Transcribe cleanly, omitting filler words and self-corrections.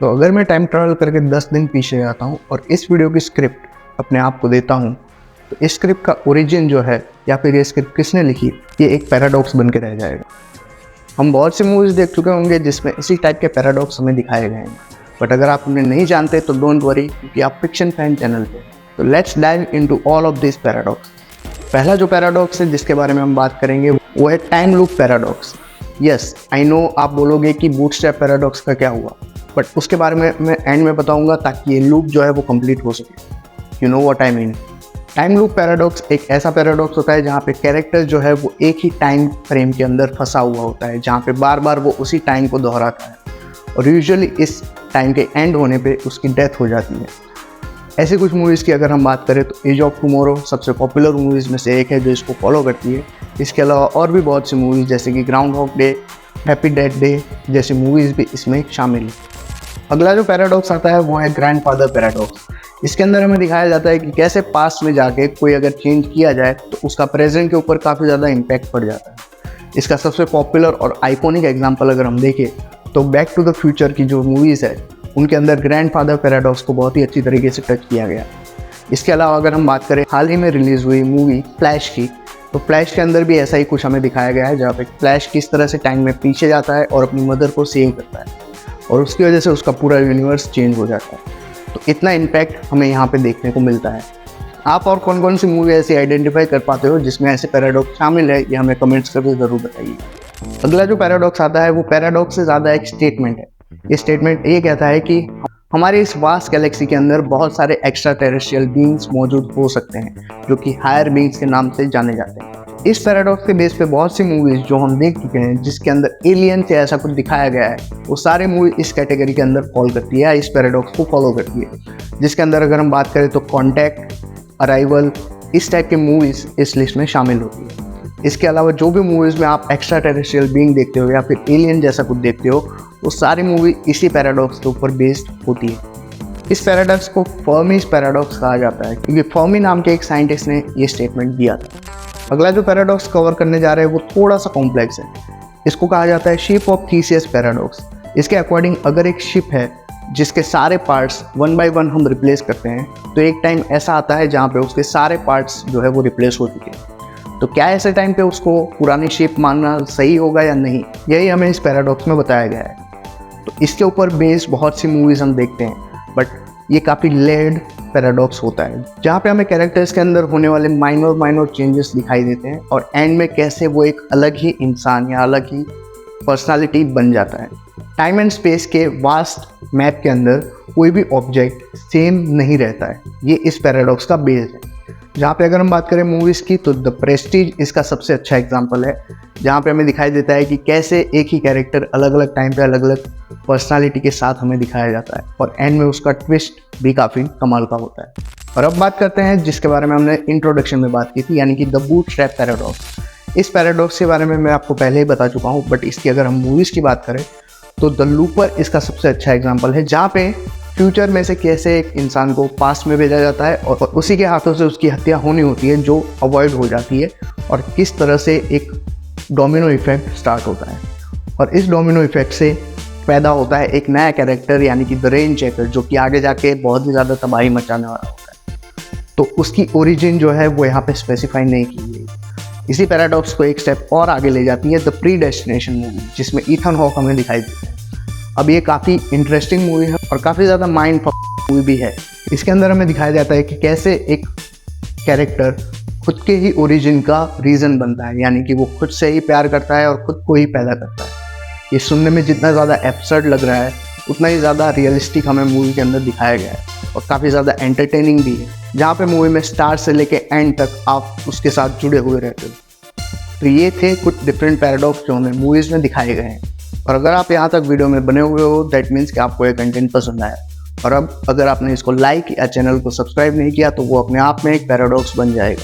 तो अगर मैं टाइम ट्रैवल करके 10 दिन पीछे जाता हूँ और इस वीडियो की स्क्रिप्ट अपने आप को देता हूँ, तो इस स्क्रिप्ट का ओरिजिन जो है या फिर ये स्क्रिप्ट किसने लिखी, ये एक पैराडॉक्स बन के रह जाएगा। हम बहुत सी मूवीज़ देख चुके होंगे जिसमें इसी टाइप के पैराडॉक्स हमें दिखाए गए हैं, बट अगर आप उन्हें नहीं जानते तो डोंट वरी, क्योंकि आप फिक्शन फैन चैनल पे। तो let's dive into all of this paradox. पहला जो पैराडॉक्स है जिसके बारे में हम बात करेंगे वो है time loop paradox. Yes, I know आप बोलोगे कि बूटस्ट्रैप पैराडॉक्स का क्या हुआ, बट उसके बारे में मैं एंड में बताऊंगा ताकि ये लूप जो है वो कंप्लीट हो सके। You know what I mean. Time loop paradox एक ऐसा पैराडॉक्स होता है जहाँ पे कैरेक्टर जो है वो एक ही टाइम फ्रेम के अंदर फंसा हुआ होता है, जहाँ पे बार बार वो उसी टाइम को दोहराता है और यूजुअली इस टाइम के एंड होने पे उसकी डेथ हो जाती है। ऐसी कुछ मूवीज़ की अगर हम बात करें तो एज ऑफ टुमारो सबसे पॉपुलर मूवीज़ में से एक है जो इसको फॉलो करती है। इसके अलावा और भी बहुत सी मूवीज़ जैसे कि Groundhog Day, happy death day movies मूवीज़ भी इसमें शामिल है। अगला जो पैराडॉक्स आता है वो है ग्रैंडफादर पैराडॉक्स। इसके अंदर हमें दिखाया जाता है कि कैसे पास्ट में जाके कोई अगर चेंज किया जाए तो उसका प्रेजेंट के ऊपर काफ़ी ज़्यादा इम्पैक्ट पड़ जाता है। इसका सबसे पॉपुलर और आइकॉनिक एग्जांपल अगर हम देखें तो बैक टू द फ्यूचर की जो मूवीज़ है उनके अंदर ग्रैंडफादर पैराडॉक्स को बहुत ही अच्छी तरीके से टच किया गया। इसके अलावा अगर हम बात करें हाल ही में रिलीज़ हुई मूवी फ्लैश की, तो फ्लैश के अंदर भी ऐसा ही कुछ हमें दिखाया गया है, जहाँ पे फ्लैश किस तरह से टाइम में पीछे जाता है और अपनी मदर को सेव करता है और उसकी वजह से उसका पूरा यूनिवर्स चेंज हो जाता है। तो इतना इम्पैक्ट हमें यहाँ पे देखने को मिलता है। आप और कौन कौन सी मूवी ऐसी आइडेंटिफाई कर पाते हो जिसमें ऐसे पैराडॉक्स शामिल है, ये हमें कमेंट्स करके ज़रूर बताइए। अगला जो पैराडॉक्स आता है वो पैराडॉक्स से ज़्यादा एक स्टेटमेंट है। ये स्टेटमेंट ये कहता है कि हमारे इस वास्ट गैलेक्सी के अंदर बहुत सारे एक्स्ट्रा टेरेस्ट्रियल बीइंग्स मौजूद हो सकते हैं जो कि हायर बीइंग्स के नाम से जाने जाते हैं। इस पैराडॉक्स के बेस पे बहुत सी मूवीज़ जो हम देख चुके हैं जिसके अंदर एलियन से ऐसा कुछ दिखाया गया है, वो सारे मूवी इस कैटेगरी के अंदर फॉल करती है, इस पैराडॉक्स को फॉलो करती है। जिसके अंदर अगर हम बात करें तो कॉन्टैक्ट, अराइवल, इस टाइप की मूवीज़ इस लिस्ट में शामिल होती है। इसके अलावा जो भी मूवीज़ में आप एक्स्ट्रा टेरेस्ट्रियल बीइंग देखते हो या फिर एलियन जैसा कुछ देखते हो, वो सारी मूवी इसी पैराडॉक्स के ऊपर बेस्ड होती है। इस पैराडॉक्स को फर्मीज पैराडॉक्स कहा जाता है क्योंकि फर्मी नाम के एक साइंटिस्ट ने ये स्टेटमेंट दिया था। अगला जो पैराडॉक्स कवर करने जा रहे हैं वो थोड़ा सा कॉम्प्लेक्स है। इसको कहा जाता है शिप ऑफ थीसियस पैराडॉक्स। इसके अकॉर्डिंग अगर एक शिप है जिसके सारे पार्ट्स वन बाय वन हम रिप्लेस करते हैं, तो एक टाइम ऐसा आता है जहाँ पे उसके सारे पार्ट्स जो है वो रिप्लेस हो चुके हैं। तो क्या ऐसे टाइम पे उसको पुरानी शिप मानना सही होगा या नहीं, यही हमें इस पैराडॉक्स में बताया गया है। तो इसके ऊपर बेस्ड बहुत सी मूवीज़ हम देखते हैं, बट ये काफ़ी लेयर्ड पैराडॉक्स होता है जहाँ पे हमें कैरेक्टर्स के अंदर होने वाले माइनर चेंजेस दिखाई देते हैं और एंड में कैसे वो एक अलग ही इंसान या अलग ही पर्सनालिटी बन जाता है। टाइम एंड स्पेस के वास्ट मैप के अंदर कोई भी ऑब्जेक्ट सेम नहीं रहता है, ये इस पैराडॉक्स का बेस है। जहाँ पे अगर हम बात करें मूवीज़ की तो द प्रेस्टीज इसका सबसे अच्छा एग्जाम्पल है, जहाँ पे हमें दिखाई देता है कि कैसे एक ही कैरेक्टर अलग अलग टाइम पे अलग अलग पर्सनालिटी के साथ हमें दिखाया जाता है और एंड में उसका ट्विस्ट भी काफ़ी कमाल का होता है। और अब बात करते हैं जिसके बारे में हमने इंट्रोडक्शन में बात की थी, यानी कि द बूटस्ट्रैप पैराडॉक्स। इस पैराडॉक्स के बारे में मैं आपको पहले ही बता चुका हूँ, बट इसकी अगर हम मूवीज़ की बात करें तो द लूपर इसका सबसे अच्छा एग्जाम्पल है, जहाँ पे फ्यूचर में से कैसे एक इंसान को पास्ट में भेजा जाता है और उसी के हाथों से उसकी हत्या होनी होती है जो अवॉइड हो जाती है, और किस तरह से एक डोमिनो इफेक्ट स्टार्ट होता है। और इस डोमिनो इफेक्ट से पैदा होता है एक नया कैरेक्टर, यानी कि द रेन चेकर, जो कि आगे जाके बहुत ही ज़्यादा तबाही मचाने वाला होता है। तो उसकी ओरिजिन जो है वो यहाँ पे स्पेसिफाई नहीं की गई। इसी पैराडॉक्स को एक स्टेप और आगे ले जाती है द प्रीडेस्टिनेशन मूवी, जिसमें ईथन हॉक हमें दिखाई देता है। अब ये काफ़ी इंटरेस्टिंग मूवी है और काफ़ी ज़्यादा माइंड मूवी भी है। इसके अंदर हमें दिखाया जाता है कि कैसे एक कैरेक्टर खुद के ही ओरिजिन का रीज़न बनता है, यानी कि वो खुद से ही प्यार करता है और खुद को ही पैदा करता है। ये सुनने में जितना ज़्यादा एब्सर्ड लग रहा है उतना ही ज़्यादा रियलिस्टिक हमें मूवी के अंदर दिखाया गया है और काफ़ी ज़्यादा एंटरटेनिंग भी है, जहाँ पे मूवी में स्टार्ट से लेके एंड तक आप उसके साथ जुड़े हुए रहते हो। तो ये थे कुछ डिफरेंट पैराडॉक्स जो हमें मूवीज़ में दिखाए गए हैं। और अगर आप यहाँ तक वीडियो में बने हुए हो, दैट मीन्स कि आपको ये कंटेंट पसंद आया। और अब अगर आपने इसको लाइक या चैनल को सब्सक्राइब नहीं किया तो वो अपने आप में एक पैराडॉक्स बन जाएगा।